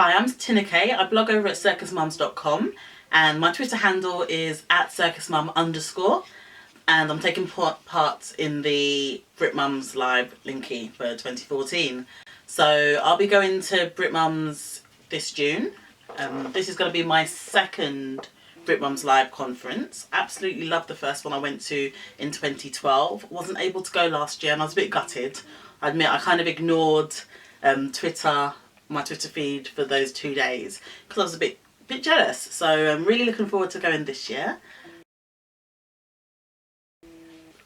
Hi, I'm Tinuke. I blog over at circusmums.com and my Twitter handle is @circusmum_, and I'm taking part in the Britmums live linky for 2014. So I'll be going to Britmums this June. This is going to be my second Britmums live conference. Absolutely loved the first one I went to in 2012. Wasn't able to go last year and I was a bit gutted. I admit I kind of ignored my Twitter feed for those 2 days because I was a bit jealous. So I'm really looking forward to going this year.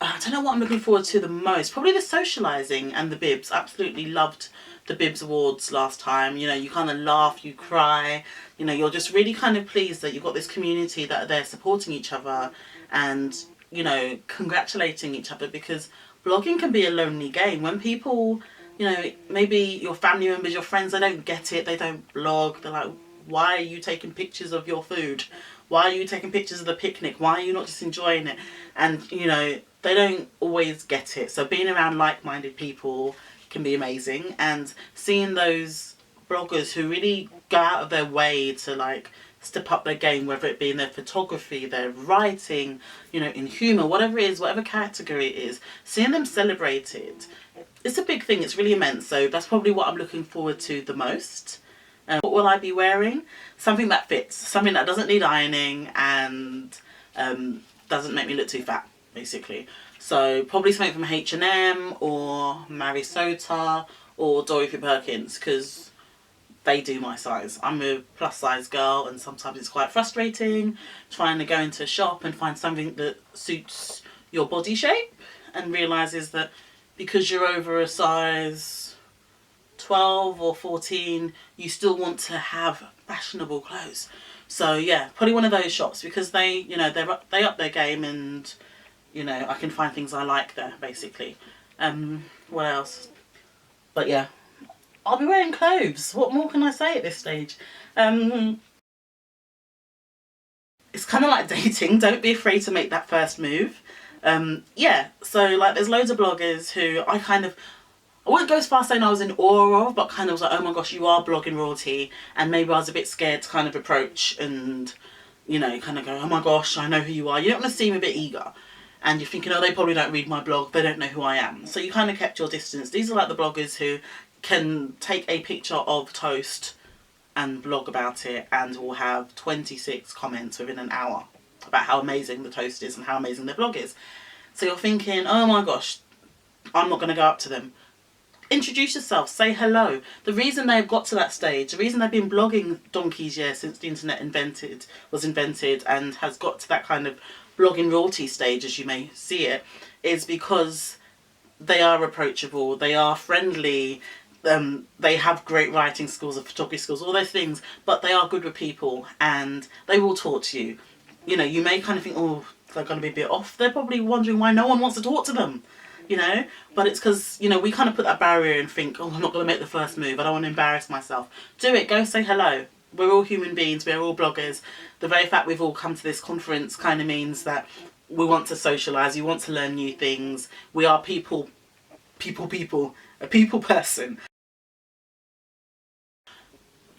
I don't know what I'm looking forward to the most. Probably the socialising and the bibs. Absolutely loved the bibs awards last time. You know, you kind of laugh, you cry. You know, you're just really kind of pleased that you've got this community that are there supporting each other and, you know, congratulating each other, because blogging can be a lonely game. When people, you know, maybe your family members, your friends, they don't get it. They don't blog. They're like, why are you taking pictures of your food? Why are you taking pictures of the picnic? Why are you not just enjoying it? And, you know, they don't always get it. So being around like-minded people can be amazing. And seeing those bloggers who really go out of their way to, like, step up their game, whether it be in their photography, their writing, you know, in humour, whatever it is, whatever category it is, seeing them celebrated, it's a big thing. It's really immense. So that's probably what I'm looking forward to the most. What will I be wearing? Something that fits, something that doesn't need ironing and doesn't make me look too fat, basically. So probably something from H&M or Marisota or Dorothy Perkins, because they do my size. I'm a plus size girl and sometimes it's quite frustrating trying to go into a shop and find something that suits your body shape and realises that because you're over a size 12 or 14, you still want to have fashionable clothes. So yeah, probably one of those shops, because they, you know, they up their game, and, you know, I can find things I like there, basically. What else? But yeah, I'll be wearing clothes. What more can I say at this stage? It's kind of like dating. Don't be afraid to make that first move. Yeah, so like there's loads of bloggers who I wouldn't go as far as saying I was in awe of, but kind of was like, oh my gosh, you are blogging royalty. And maybe I was a bit scared to kind of approach and, you know, kind of go, oh my gosh, I know who you are. You don't want to seem a bit eager. And you're thinking, oh, they probably don't read my blog. They don't know who I am. So you kind of kept your distance. These are like the bloggers who can take a picture of toast and blog about it and will have 26 comments within an hour about how amazing the toast is and how amazing their blog is. So you're thinking, oh my gosh, I'm not going to go up to them. Introduce yourself, say hello. The reason they've got to that stage, the reason they've been blogging donkey's years since the internet was invented and has got to that kind of blogging royalty stage, as you may see it, is because they are approachable, they are friendly, they have great writing skills and photography skills, all those things, but they are good with people and they will talk to you. You know, you may kind of think, oh, they're going to be a bit off. They're probably wondering why no one wants to talk to them. You know, but it's because, you know, we kind of put that barrier and think, oh, I'm not going to make the first move. I don't want to embarrass myself. Do it. Go say hello. We're all human beings. We're all bloggers. The very fact we've all come to this conference kind of means that we want to socialise. You want to learn new things. We are people, a people person.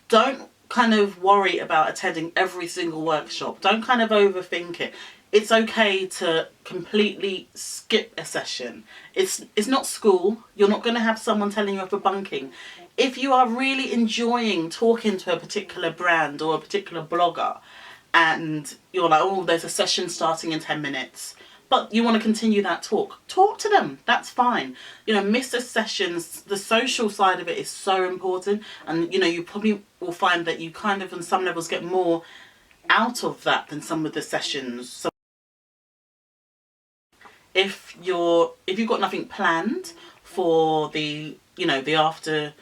Don't kind of worry about attending every single workshop. Don't kind of overthink it. It's okay to completely skip a session. It's not school. You're not going to have someone telling you off for bunking. If you are really enjoying talking to a particular brand or a particular blogger and you're like, oh, there's a session starting in 10 minutes, but you want to continue that talk to them. That's fine. You know, miss the sessions. The social side of it is so important. And, you know, you probably will find that you kind of, on some levels, get more out of that than some of the sessions. So if you've got nothing planned for the, you know, the after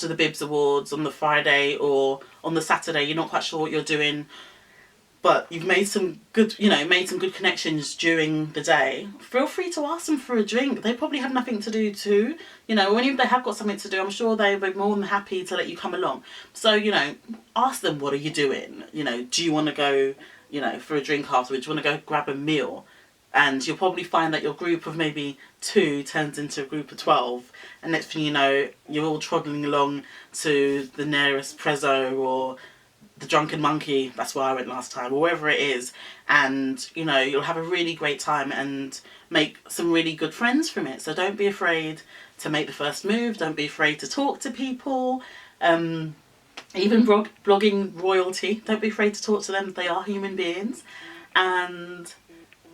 the Bibs Awards on the Friday or on the Saturday, you're not quite sure what you're doing, but you've made some good connections during the day, feel free to ask them for a drink. They probably have nothing to do too. You know, when they have got something to do, I'm sure they'll be more than happy to let you come along. So, you know, ask them, what are you doing? You know, do you want to go, you know, for a drink afterwards? Do you want to go grab a meal? and you'll probably find that your group of maybe 2 turns into a group of 12, and next thing you know, you're all trotting along to the nearest Prezzo or the Drunken Monkey, that's where I went last time, or wherever it is, and you know, you'll have a really great time and make some really good friends from it. So don't be afraid to make the first move, don't be afraid to talk to people. Even blogging royalty, don't be afraid to talk to them, they are human beings. And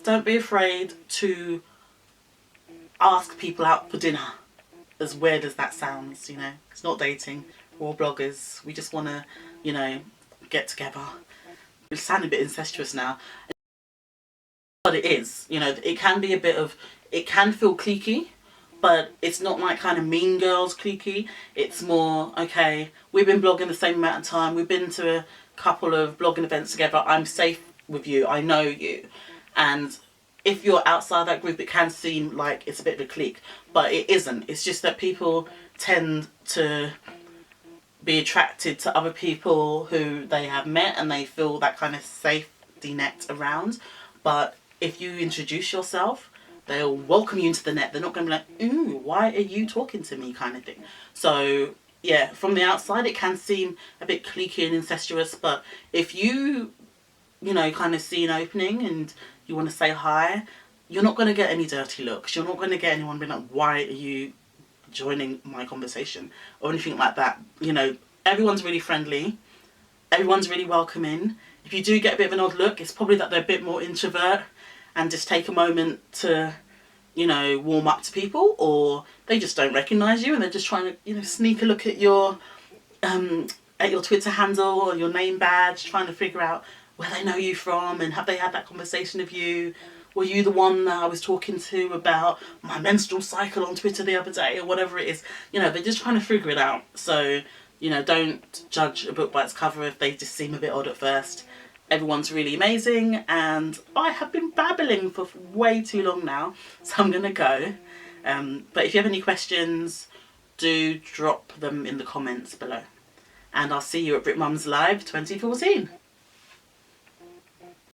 don't be afraid to ask people out for dinner, as weird as that sounds, you know. It's not dating, we're all bloggers, we just want to, you know, get together. It's sounding a bit incestuous now, but it is, you know. It can be a bit of, it can feel cliquey, but it's not like kind of Mean Girls cliquey. It's more, okay, we've been blogging the same amount of time, we've been to a couple of blogging events together, I'm safe with you, I know you. And if you're outside that group, it can seem like it's a bit of a clique, but it isn't. It's just that people tend to be attracted to other people who they have met and they feel that kind of safety net around. But if you introduce yourself, they'll welcome you into the net. They're not going to be like, ooh, why are you talking to me, kind of thing. So yeah, from the outside it can seem a bit cliquey and incestuous, but if you know, kind of see an opening and you want to say hi, you're not going to get any dirty looks. You're not going to get anyone being like, why are you joining my conversation or anything like that. You know, everyone's really friendly, everyone's really welcoming. If you do get a bit of an odd look, it's probably that they're a bit more introvert and just take a moment to, you know, warm up to people, or they just don't recognise you and they're just trying to, you know, sneak a look at your Twitter handle or your name badge, trying to figure out where they know you from and have they had that conversation with you. Were you the one that I was talking to about my menstrual cycle on Twitter the other day, or whatever it is? You know, they're just trying to figure it out. So, you know, don't judge a book by its cover if they just seem a bit odd at first. Everyone's really amazing, and I have been babbling for way too long now, so I'm going to go. But if you have any questions, do drop them in the comments below. And I'll see you at Britmums Live 2014.